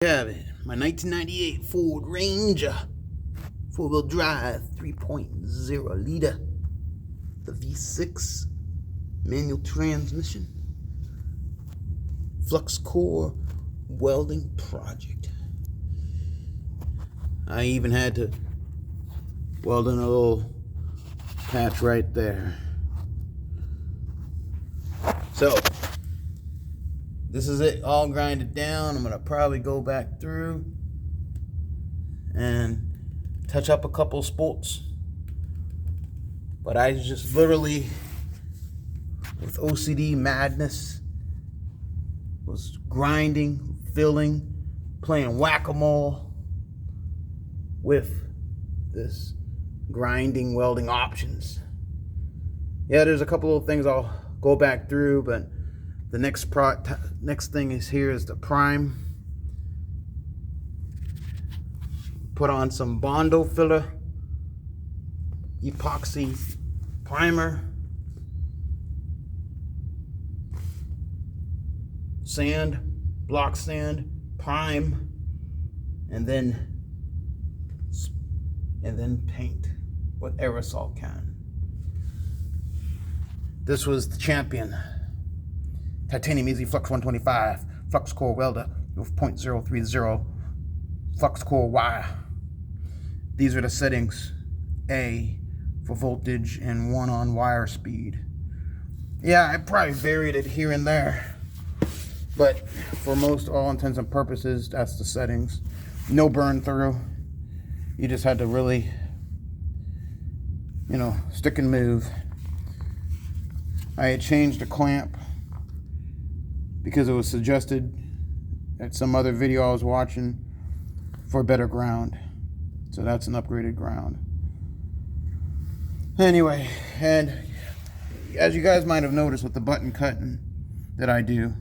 Have it. My 1998 Ford Ranger, four-wheel drive, 3.0 liter, the V6 manual transmission, Flux core welding project. I even had to weld in a little patch right there. So this is it, all grinded down. I'm gonna probably go back through and touch up a couple spots. But I just literally, with OCD madness, was grinding, filling, playing whack-a-mole with this grinding welding options. Yeah, there's a couple of things I'll go back through, but the next thing is here is the prime. Put on some bondo filler, epoxy primer, sand, block sand, prime, and then paint with aerosol can. This was the champion. Titanium Easy Flux 125, Flux core welder with 0.030 Flux core wire. These are the settings: A for voltage and 1 on wire speed. Yeah, I probably varied it here and there, but for most all intents and purposes, that's the settings. No burn through. You just had to really, stick and move. I had changed the clamp because it was suggested at some other video I was watching for better ground. So that's an upgraded ground. Anyway, and as you guys might have noticed with the button cutting that I do,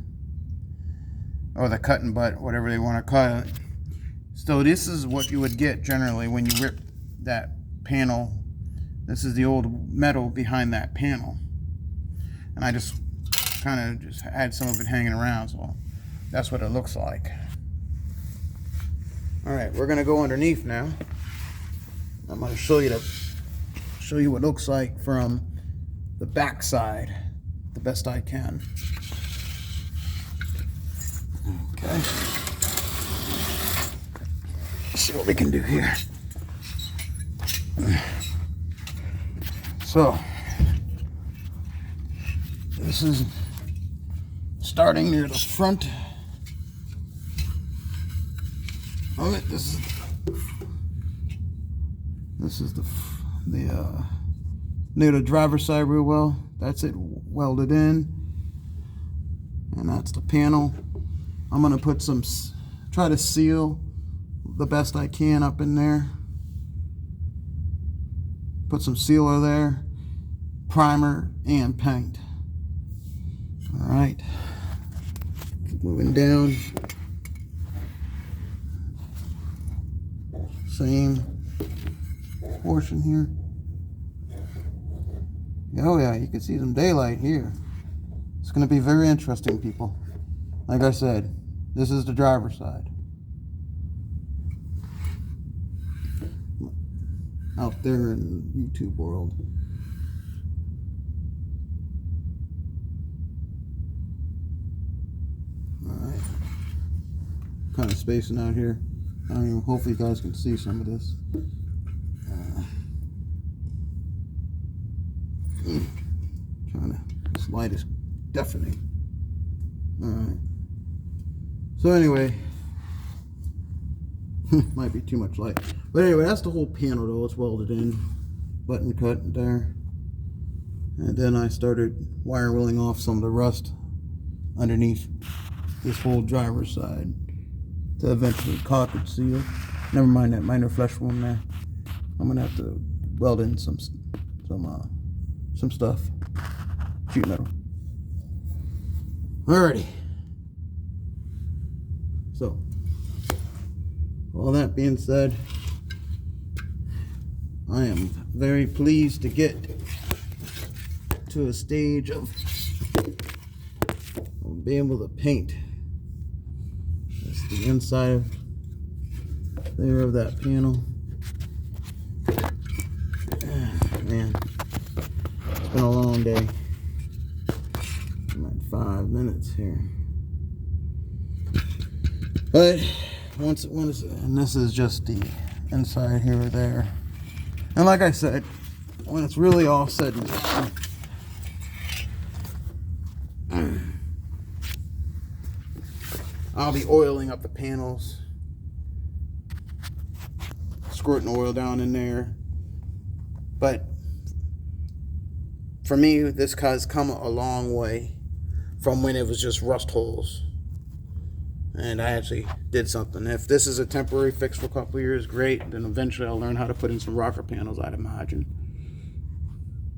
or the cut and butt, whatever they want to call it. So this is what you would get generally when you rip that panel. This is the old metal behind that panel. And I just kind of had some of it hanging around, so that's what it looks like. All right, we're gonna go underneath now. I'm gonna show you what it looks like from the back side, the best I can. Okay. Let's see what we can do here. So this is starting near the front of it. This is the near the driver's side real well. That's it welded in, and that's the panel. I'm gonna put try to seal the best I can up in there. Put some sealer there, primer, and paint. All right, keep moving down. Same portion here. Oh yeah, you can see some daylight here. It's going to be very interesting, people. Like I said, this is the driver's side. Out there in the YouTube world. Alright. Kind of spacing out here. I don't know, hopefully you guys can see some of this. This light is deafening. Alright. So anyway, might be too much light. But anyway, that's the whole panel though. It's welded in, button cut there. And then I started wire willing off some of the rust underneath this whole driver's side to eventually carpet seal. Never mind that minor flesh wound there. I'm gonna have to weld in some stuff. Sheet metal. Alrighty. So, all that being said, I am very pleased to get to a stage of being able to paint this the inside there of that panel. Man, it's been a long day. I'm at 5 minutes here. But once and this is just the inside here or there. And like I said, when it's really all said and done, I'll be oiling up the panels, squirting oil down in there. But for me, this has come a long way from when it was just rust holes. And I actually did something. If this is a temporary fix for a couple of years, great. Then eventually I'll learn how to put in some rocker panels, I'd imagine.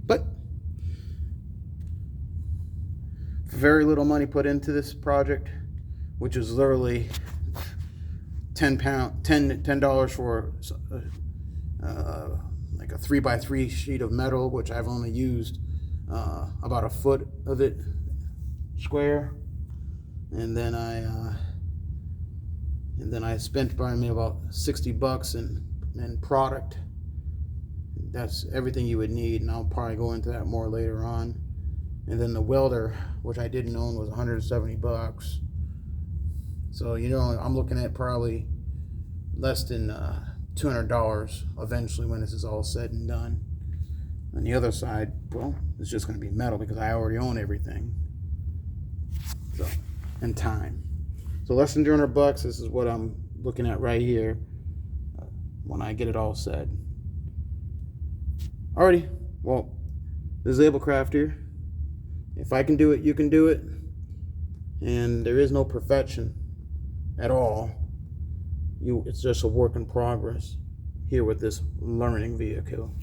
But for very little money put into this project, which is literally $10 for like a 3x3 sheet of metal, which I've only used about a foot of it square, and then I spent probably about $60 in product. That's everything you would need, and I'll probably go into that more later on. And then the welder, which I didn't own, was $170. So, you know, I'm looking at probably less than $200 eventually when this is all said and done. On the other side, well, it's just going to be metal because I already own everything. So, and time. So less than $200. This is what I'm looking at right here when I get it all said. Alrighty, well, this is Ablecraft here. If I can do it, you can do it. And there is no perfection at all. It's just a work in progress here with this learning vehicle.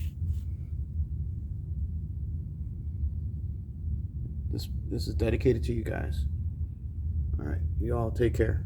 This is dedicated to you guys. All right, you all take care.